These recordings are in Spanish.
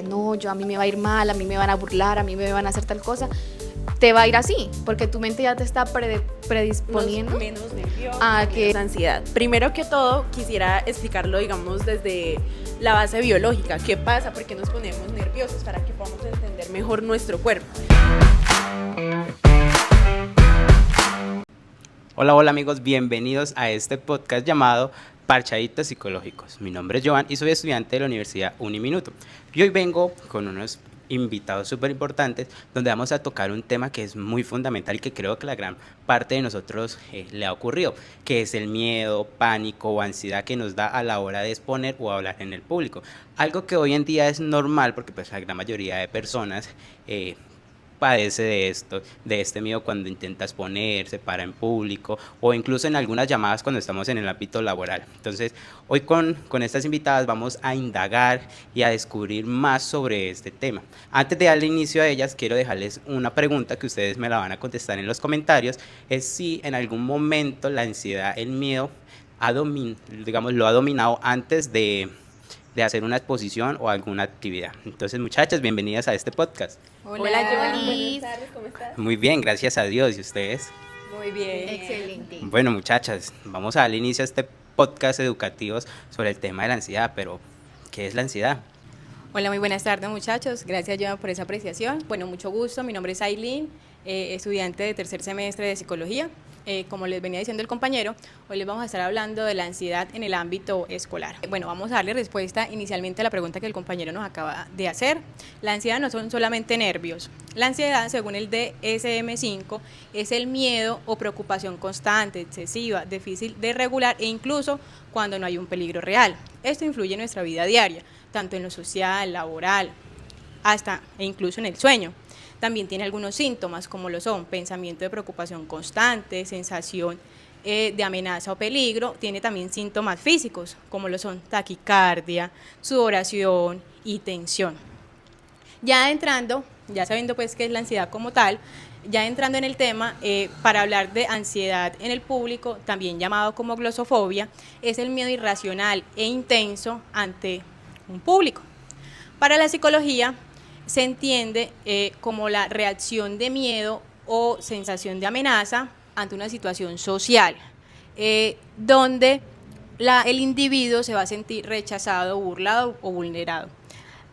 no, a mí me va a ir mal, a mí me van a burlar, a mí me van a hacer tal cosa, te va a ir así, porque tu mente ya te está predisponiendo menos nervioso, a que menos ansiedad. Primero que todo, quisiera explicarlo, digamos, desde la base biológica. ¿Qué pasa? ¿Por qué nos ponemos nerviosos? Para que podamos entender mejor nuestro cuerpo. Hola amigos, bienvenidos a este podcast llamado Parchaditos Psicológicos. Mi nombre es Joan y soy estudiante de la Universidad Uniminuto. Y hoy vengo con unos invitados súper importantes donde vamos a tocar un tema que es muy fundamental y que creo que la gran parte de nosotros le ha ocurrido, que es el miedo, pánico o ansiedad que nos da a la hora de exponer o hablar en el público. Algo que hoy en día es normal porque pues la gran mayoría de personas padece de este miedo cuando intenta exponerse, para en público o incluso en algunas llamadas cuando estamos en el ámbito laboral. Entonces, hoy con estas invitadas vamos a indagar y a descubrir más sobre este tema. Antes de darle inicio a ellas, quiero dejarles una pregunta que ustedes me la van a contestar en los comentarios, es si en algún momento la ansiedad, el miedo, lo ha dominado antes de hacer una exposición o alguna actividad. Entonces, muchachas, bienvenidas a este podcast. Hola Joan, Liz. buenas tardes, ¿cómo estás? Muy bien, gracias a Dios. ¿Y ustedes? Muy bien. excelente. Bueno, muchachas, vamos a darle inicio a este podcast educativo sobre el tema de la ansiedad, pero ¿qué es la ansiedad? Hola, muy buenas tardes muchachos, gracias Joan por esa apreciación. Bueno, mucho gusto, mi nombre es Aileen, estudiante de tercer semestre de psicología. Como les venía diciendo el compañero, hoy les vamos a estar hablando de la ansiedad en el ámbito escolar. Bueno, vamos a darle respuesta inicialmente a la pregunta que el compañero nos acaba de hacer. La ansiedad no son solamente nervios. La ansiedad, según el DSM-5, es el miedo o preocupación constante, excesiva, difícil de regular e incluso cuando no hay un peligro real. Esto influye en nuestra vida diaria, tanto en lo social, laboral, hasta e incluso en el sueño. También tiene algunos síntomas como lo son pensamiento de preocupación constante, sensación de amenaza o peligro. Tiene también síntomas físicos como lo son taquicardia, sudoración y tensión. Ya sabiendo pues qué es la ansiedad como tal, ya entrando en el tema, para hablar de ansiedad en el público, también llamado como glosofobia, es el miedo irracional e intenso ante un público. Para la psicología, se entiende como la reacción de miedo o sensación de amenaza ante una situación social, donde el individuo se va a sentir rechazado, burlado o vulnerado.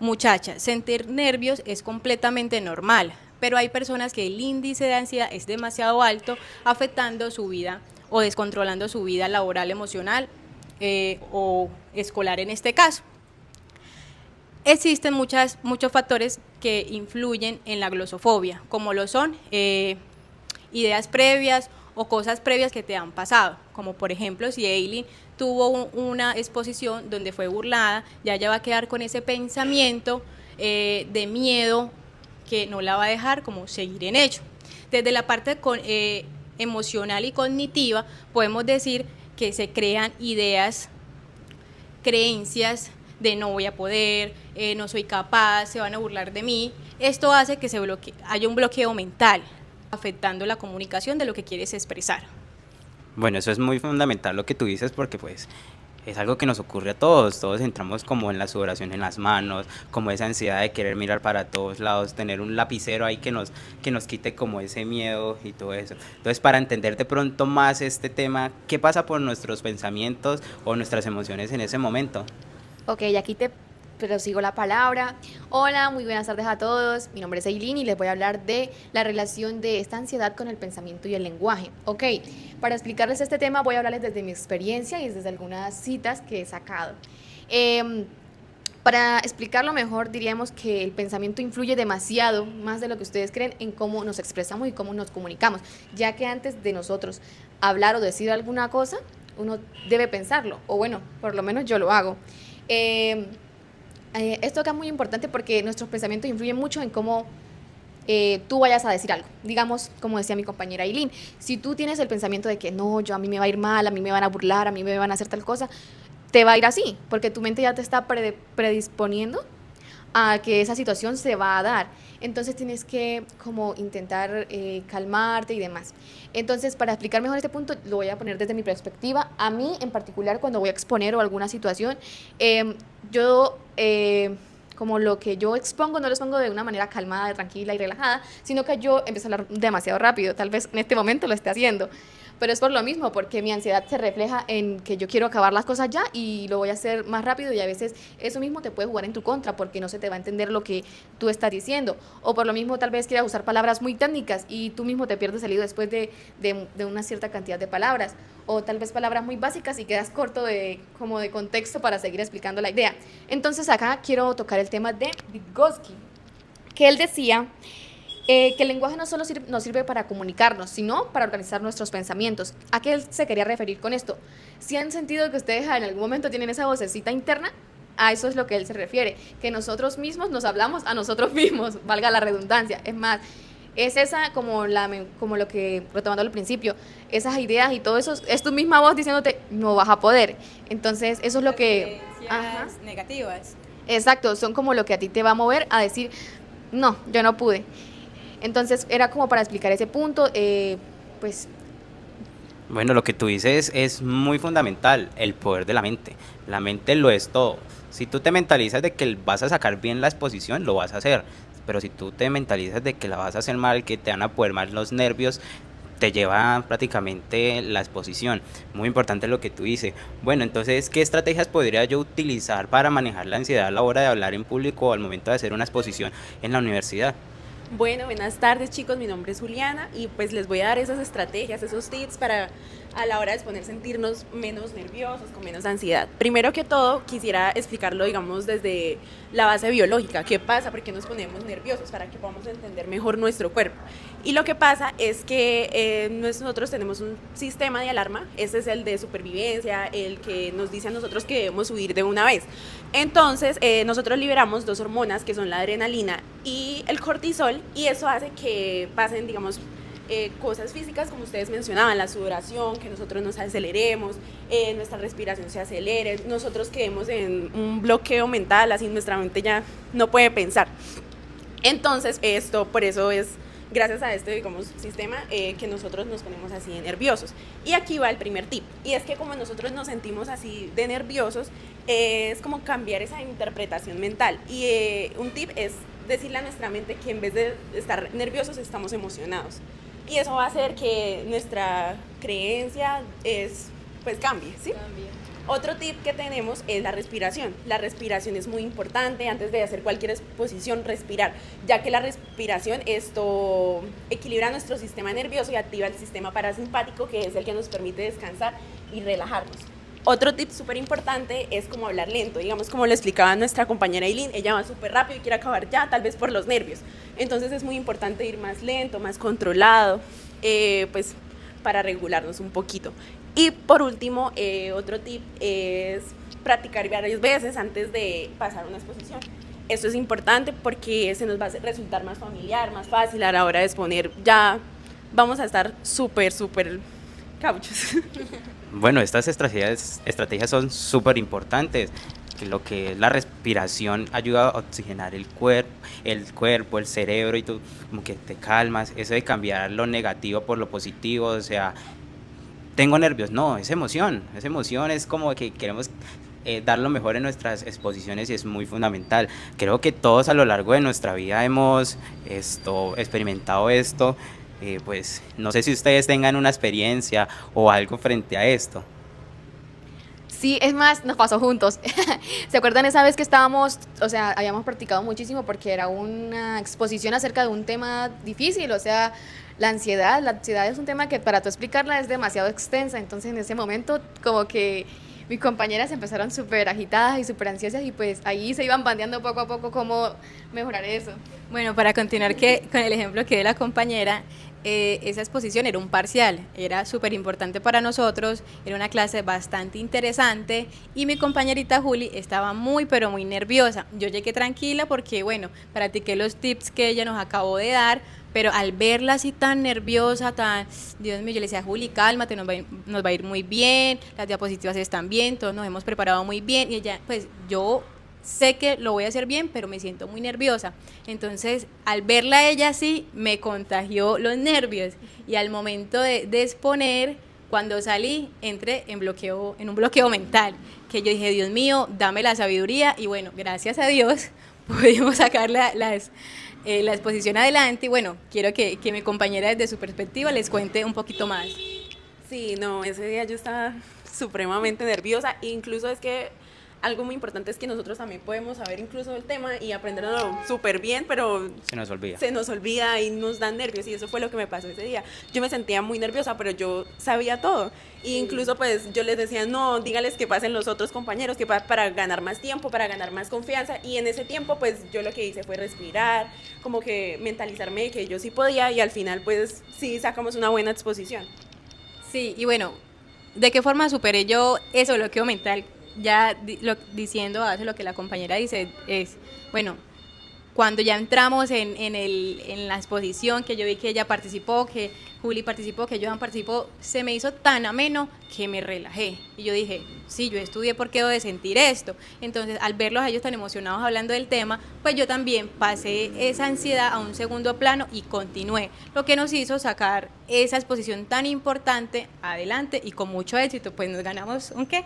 Muchachas, sentir nervios es completamente normal, pero hay personas que el índice de ansiedad es demasiado alto, afectando su vida o descontrolando su vida laboral, emocional o escolar en este caso. Existen muchos factores que influyen en la glosofobia, como lo son ideas previas o cosas previas que te han pasado, como por ejemplo si Aileen tuvo una exposición donde fue burlada, ya ella va a quedar con ese pensamiento de miedo que no la va a dejar como seguir en ello. Desde la parte emocional y cognitiva podemos decir que se crean ideas, creencias de no voy a poder, no soy capaz, se van a burlar de mí. Esto hace que haya un bloqueo mental, afectando la comunicación de lo que quieres expresar. Bueno, eso es muy fundamental lo que tú dices porque pues es algo que nos ocurre a todos entramos como en la sudoración en las manos, como esa ansiedad de querer mirar para todos lados, tener un lapicero ahí que nos quite como ese miedo y todo eso. Entonces, para entender de pronto más este tema, ¿qué pasa por nuestros pensamientos o nuestras emociones en ese momento? Ok, aquí te prosigo la palabra. Hola, muy buenas tardes a todos. Mi nombre es Aileen y les voy a hablar de la relación de esta ansiedad con el pensamiento y el lenguaje. Ok, para explicarles este tema voy a hablarles desde mi experiencia y desde algunas citas que he sacado. Para explicarlo mejor, diríamos que el pensamiento influye demasiado, más de lo que ustedes creen, en cómo nos expresamos y cómo nos comunicamos, ya que antes de nosotros hablar o decir alguna cosa, uno debe pensarlo, o bueno, por lo menos yo lo hago. Esto acá es muy importante porque nuestros pensamientos influyen mucho en cómo tú vayas a decir algo. Digamos, como decía mi compañera Aileen, si tú tienes el pensamiento de que no, a mí me va a ir mal, a mí me van a burlar, a mí me van a hacer tal cosa, te va a ir así, porque tu mente ya te está predisponiendo a que esa situación se va a dar. Entonces tienes que como intentar calmarte y demás. Entonces, para explicar mejor este punto, lo voy a poner desde mi perspectiva. A mí, en particular, cuando voy a exponer o alguna situación, yo como lo que yo expongo, no lo expongo de una manera calmada, tranquila y relajada, sino que yo empiezo a hablar demasiado rápido, tal vez en este momento lo esté haciendo, pero es por lo mismo, porque mi ansiedad se refleja en que yo quiero acabar las cosas ya y lo voy a hacer más rápido, y a veces eso mismo te puede jugar en tu contra porque no se te va a entender lo que tú estás diciendo, o por lo mismo tal vez quieras usar palabras muy técnicas y tú mismo te pierdes el hilo después de una cierta cantidad de palabras, o tal vez palabras muy básicas y quedas corto como de contexto para seguir explicando la idea. Entonces acá quiero tocar el tema de Vygotsky, que él decía que el lenguaje no solo nos sirve para comunicarnos, sino para organizar nuestros pensamientos. ¿A qué él se quería referir con esto? Si han sentido que ustedes en algún momento tienen esa vocecita interna, a eso es lo que él se refiere, que nosotros mismos nos hablamos a nosotros mismos, valga la redundancia. Es más, es esa como lo que, retomando al principio, esas ideas y todo eso, es tu misma voz diciéndote, no vas a poder. Entonces, eso es lo que... Ajá. Negativas. Exacto, son como lo que a ti te va a mover a decir, no, yo no pude. Entonces, era como para explicar ese punto, pues... Bueno, lo que tú dices es muy fundamental, el poder de la mente. La mente lo es todo. Si tú te mentalizas de que vas a sacar bien la exposición, lo vas a hacer. Pero si tú te mentalizas de que la vas a hacer mal, que te van a poder mal los nervios, te lleva prácticamente la exposición. Muy importante lo que tú dices. Bueno, entonces, ¿qué estrategias podría yo utilizar para manejar la ansiedad a la hora de hablar en público o al momento de hacer una exposición en la universidad? Bueno, buenas tardes chicos, mi nombre es Juliana y pues les voy a dar esas estrategias, esos tips para a la hora de exponer sentirnos menos nerviosos, con menos ansiedad. Primero que todo, quisiera explicarlo, digamos, desde la base biológica. ¿Qué pasa? ¿Por qué nos ponemos nerviosos? Para que podamos entender mejor nuestro cuerpo. Y lo que pasa es que nosotros tenemos un sistema de alarma, ese es el de supervivencia, el que nos dice a nosotros que debemos huir de una vez. Entonces, nosotros liberamos dos hormonas que son la adrenalina y el cortisol, y eso hace que pasen, digamos, cosas físicas como ustedes mencionaban, la sudoración, que nosotros nos aceleremos, nuestra respiración se acelere, nosotros quedemos en un bloqueo mental, así nuestra mente ya no puede pensar. Entonces, por eso es gracias a este, digamos, sistema que nosotros nos ponemos así de nerviosos. Y aquí va el primer tip, y es que como nosotros nos sentimos así de nerviosos, es como cambiar esa interpretación mental. Y un tip es decirle a nuestra mente que en vez de estar nerviosos, estamos emocionados. Y eso va a hacer que nuestra creencia pues cambie, ¿sí? Otro tip que tenemos es la respiración. La respiración es muy importante antes de hacer cualquier exposición, respirar, ya que la respiración equilibra nuestro sistema nervioso y activa el sistema parasimpático, que es el que nos permite descansar y relajarnos. Otro tip súper importante es como hablar lento, digamos como lo explicaba nuestra compañera Eileen, ella va súper rápido y quiere acabar ya, tal vez por los nervios. Entonces es muy importante ir más lento, más controlado, pues para regularnos un poquito. Y por último, otro tip es practicar varias veces antes de pasar una exposición. Esto es importante porque se nos va a resultar más familiar, más fácil a la hora de exponer. Ya vamos a estar súper cauchos. Bueno, estas estrategias son súper importantes. Lo que es la respiración ayuda a oxigenar el cuerpo, el cerebro, y tú como que te calmas. Eso de cambiar lo negativo por lo positivo, o sea, tengo nervios, no, es emoción, es como que queremos dar lo mejor en nuestras exposiciones, y es muy fundamental. Creo que todos a lo largo de nuestra vida hemos experimentado esto. Pues no sé si ustedes tengan una experiencia o algo frente a esto. Sí, es más, nos pasó juntos. ¿Se acuerdan esa vez que estábamos, o sea, habíamos practicado muchísimo porque era una exposición acerca de un tema difícil, o sea, la ansiedad es un tema que para tú explicarla es demasiado extensa, entonces en ese momento como que mis compañeras empezaron súper agitadas y súper ansiosas, y pues ahí se iban bandeando poco a poco cómo mejorar eso. Bueno, para continuar con el ejemplo que de la compañera, esa exposición era un parcial, era súper importante para nosotros, era una clase bastante interesante y mi compañerita Juli estaba muy pero muy nerviosa. Yo llegué tranquila porque, bueno, practiqué los tips que ella nos acabó de dar, pero al verla así tan nerviosa, Dios mío, yo le decía, Juli, cálmate, nos va a ir muy bien, las diapositivas están bien, todos nos hemos preparado muy bien, y ella, pues yo sé que lo voy a hacer bien, pero me siento muy nerviosa. Entonces, al verla a ella así, me contagió los nervios, y al momento de exponer, cuando salí, entré en un bloqueo mental, que yo dije, Dios mío, dame la sabiduría, y bueno, gracias a Dios pudimos sacar la exposición adelante. Y bueno, quiero que mi compañera desde su perspectiva les cuente un poquito más. Sí, no, ese día yo estaba supremamente nerviosa, e incluso es que algo muy importante es que nosotros también podemos saber incluso el tema y aprenderlo súper bien, pero se nos olvida y nos dan nervios, y eso fue lo que me pasó ese día. Yo me sentía muy nerviosa, pero yo sabía todo, e incluso pues yo les decía, no, dígales que pasen los otros compañeros, que para ganar más tiempo, para ganar más confianza, y en ese tiempo pues yo lo que hice fue respirar, como que mentalizarme de que yo sí podía, y al final pues sí sacamos una buena exposición. Sí, y bueno, ¿de qué forma superé yo eso, bloqueo mental? Ya diciendo a base de lo que la compañera dice, es, bueno, cuando ya entramos en la exposición, que yo vi que ella participó, que Juli participó, que Johan participó, se me hizo tan ameno que me relajé. Y yo dije, sí, yo estudié porque debo de sentir esto. Entonces, al verlos a ellos tan emocionados hablando del tema, pues yo también pasé esa ansiedad a un segundo plano y continué. Lo que nos hizo sacar esa exposición tan importante adelante y con mucho éxito, pues nos ganamos ¿un qué?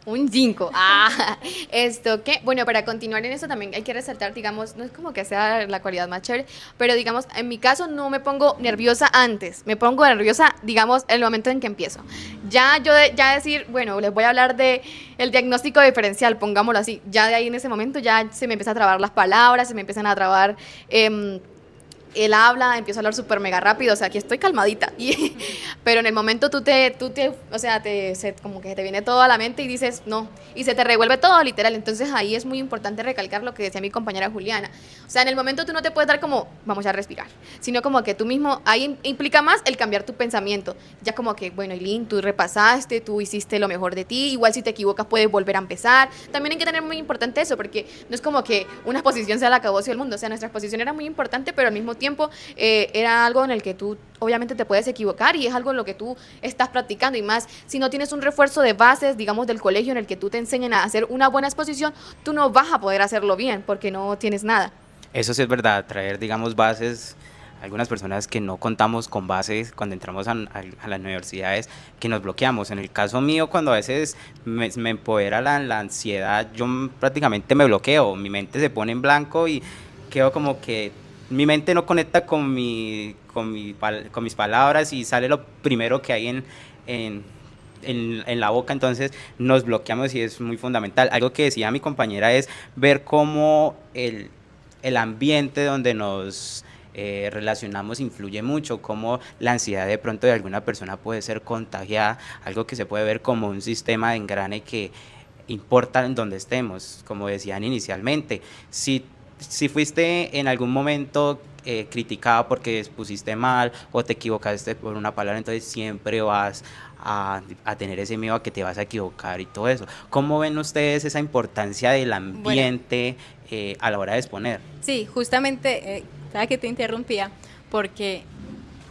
Un 5. Ah, esto que, bueno, para continuar en eso también hay que resaltar, digamos, no es como que sea la cualidad más chévere, pero digamos, en mi caso no me pongo nerviosa antes, me pongo nerviosa, digamos, en el momento en que empiezo. Ya decir, bueno, les voy a hablar de el diagnóstico diferencial, pongámoslo así, ya de ahí en ese momento ya se me empieza a trabar las palabras, se me empiezan a trabar él habla, empiezo a hablar súper mega rápido, o sea, aquí estoy calmadita, pero en el momento o sea, como que te viene todo a la mente y dices, no, y se te revuelve todo, literal. Entonces ahí es muy importante recalcar lo que decía mi compañera Juliana, o sea, en el momento tú no te puedes dar como, vamos a respirar, sino como que tú mismo, ahí implica más el cambiar tu pensamiento, ya como que, bueno, Eileen, tú repasaste, tú hiciste lo mejor de ti, igual si te equivocas puedes volver a empezar, también hay que tener muy importante eso, porque no es como que una exposición sea la acabose del mundo, o sea, nuestra exposición era muy importante, pero al mismo tiempo era algo en el que tú obviamente te puedes equivocar y es algo en lo que tú estás practicando, y más si no tienes un refuerzo de bases, digamos, del colegio en el que tú te enseñen a hacer una buena exposición, tú no vas a poder hacerlo bien porque no tienes nada. Eso sí es verdad, traer, digamos, bases. Algunas personas que no contamos con bases cuando entramos a las universidades, que nos bloqueamos. En el caso mío, cuando a veces me empodera la ansiedad, yo prácticamente me bloqueo, mi mente se pone en blanco y quedo como que mi mente no conecta con mis palabras y sale lo primero que hay en la boca, entonces nos bloqueamos y es muy fundamental. Algo que decía mi compañera es ver cómo el ambiente donde nos relacionamos influye mucho, cómo la ansiedad de pronto de alguna persona puede ser contagiada, algo que se puede ver como un sistema de engrane que importa en donde estemos, como decían inicialmente. Si fuiste en algún momento criticado porque expusiste mal o te equivocaste por una palabra, entonces siempre vas a tener ese miedo a que te vas a equivocar y todo eso. ¿Cómo ven ustedes esa importancia del ambiente a la hora de exponer? Sí, justamente, sabes que te interrumpía, porque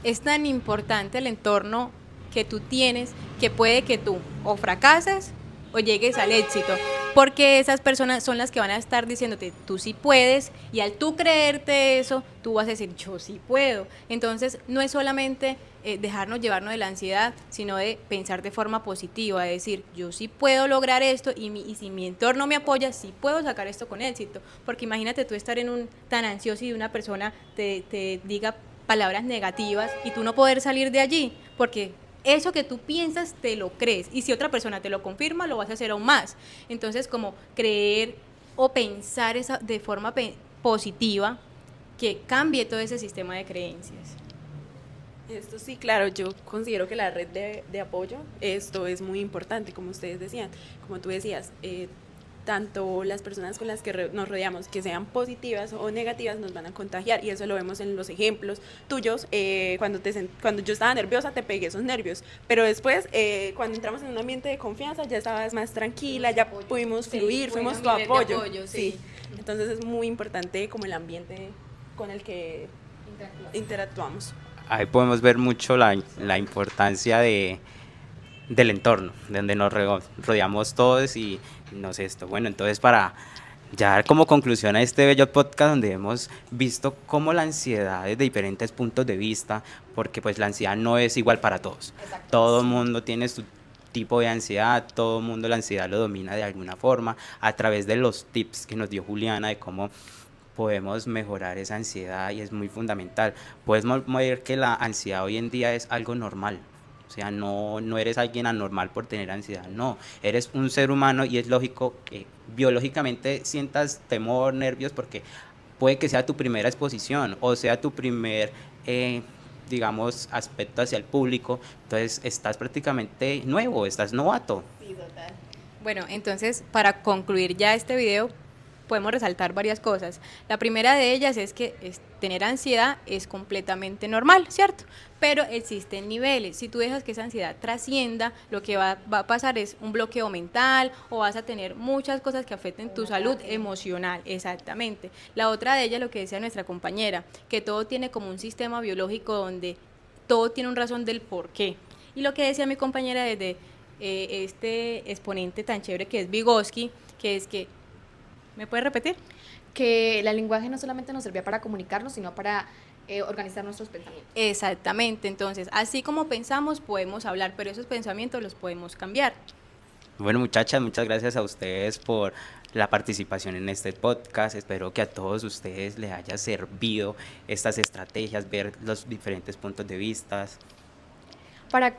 es tan importante el entorno que tú tienes, que puede que tú o fracases o llegues al éxito, porque esas personas son las que van a estar diciéndote, tú sí puedes, y al tú creerte eso, tú vas a decir, yo sí puedo. Entonces, no es solamente dejarnos llevarnos de la ansiedad, sino de pensar de forma positiva, de decir, yo sí puedo lograr esto, y si mi entorno me apoya, sí puedo sacar esto con éxito. Porque imagínate tú estar tan ansioso y una persona te diga palabras negativas y tú no poder salir de allí, porque eso que tú piensas te lo crees, y si otra persona te lo confirma, lo vas a hacer aún más. Entonces, como creer o pensar de forma positiva, que cambie todo ese sistema de creencias. Esto sí, claro, yo considero que la red de apoyo, esto es muy importante, como ustedes decían, como tú decías, tanto las personas con las que nos rodeamos, que sean positivas o negativas, nos van a contagiar, y eso lo vemos en los ejemplos tuyos. Cuando yo estaba nerviosa te pegué esos nervios, pero después cuando entramos en un ambiente de confianza ya estabas más tranquila, ya pudimos fluir, fuimos tu apoyo. Sí. Entonces es muy importante como el ambiente con el que interactuamos. Ahí podemos ver mucho la importancia del entorno, de donde nos rodeamos todos y no sé esto. Bueno, entonces para ya dar como conclusión a este bello podcast donde hemos visto cómo la ansiedad es de diferentes puntos de vista, porque pues la ansiedad no es igual para todos. Exacto. Todo el mundo tiene su tipo de ansiedad, todo el mundo la ansiedad lo domina de alguna forma, a través de los tips que nos dio Juliana de cómo podemos mejorar esa ansiedad y es muy fundamental. Puedes ver que la ansiedad hoy en día es algo normal. O sea, no eres alguien anormal por tener ansiedad, no, eres un ser humano y es lógico que biológicamente sientas temor, nervios, porque puede que sea tu primera exposición o sea tu primer, digamos, aspecto hacia el público, entonces estás prácticamente nuevo, estás novato. Sí, total. Bueno, entonces para concluir ya este video podemos resaltar varias cosas. La primera de ellas es que tener ansiedad es completamente normal, ¿cierto? Pero existen niveles. Si tú dejas que esa ansiedad trascienda, lo que va a pasar es un bloqueo mental o vas a tener muchas cosas que afecten tu salud emocional, exactamente. La otra de ellas, lo que decía nuestra compañera, que todo tiene como un sistema biológico donde todo tiene una razón del por qué. Y lo que decía mi compañera desde este exponente tan chévere que es Vygotsky, que es que, ¿me puedes repetir? Que el lenguaje no solamente nos servía para comunicarnos, sino para organizar nuestros pensamientos. Exactamente, entonces, así como pensamos, podemos hablar, pero esos pensamientos los podemos cambiar. Bueno, muchachas, muchas gracias a ustedes por la participación en este podcast. Espero que a todos ustedes les haya servido estas estrategias, ver los diferentes puntos de vista. Para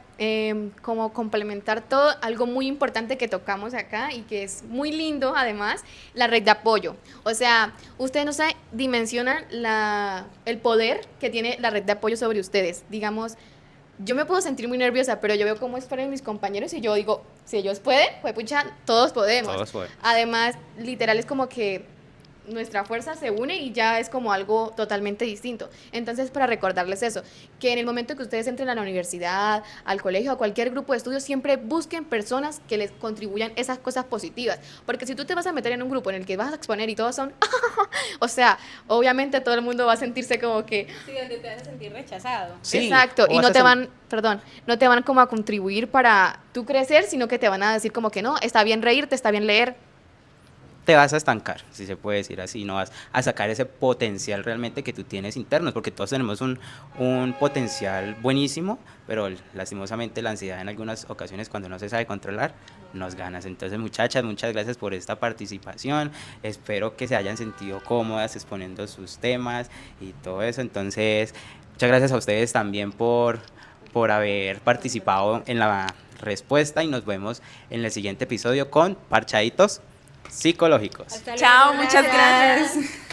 como complementar todo, algo muy importante que tocamos acá y que es muy lindo además, la red de apoyo. O sea, ustedes no se dimensionan el poder que tiene la red de apoyo sobre ustedes. Digamos, yo me puedo sentir muy nerviosa, pero yo veo cómo esperan mis compañeros y yo digo, si ellos pueden, pues pucha, todos podemos. Todos podemos. Además, literal es como que nuestra fuerza se une y ya es como algo totalmente distinto. Entonces, para recordarles eso, que en el momento que ustedes entren a la universidad, al colegio, a cualquier grupo de estudios, siempre busquen personas que les contribuyan esas cosas positivas. Porque si tú te vas a meter en un grupo en el que vas a exponer y todos son, o sea, obviamente todo el mundo va a sentirse como que... Sí, donde te vas a sentir rechazado. Sí, exacto, o y vas no a te sen- van, perdón, no te van como a contribuir para tú crecer, sino que te van a decir como que no, está bien reírte, está bien leer. Te vas a estancar, si se puede decir así, no vas a sacar ese potencial realmente que tú tienes internos, porque todos tenemos un potencial buenísimo, pero lastimosamente la ansiedad en algunas ocasiones cuando no se sabe controlar, nos ganas. Entonces, muchachas, muchas gracias por esta participación, espero que se hayan sentido cómodas exponiendo sus temas y todo eso. Entonces, muchas gracias a ustedes también por haber participado en la respuesta y nos vemos en el siguiente episodio con Parchaditos Psicológicos. Hasta Chao, luego, muchas gracias.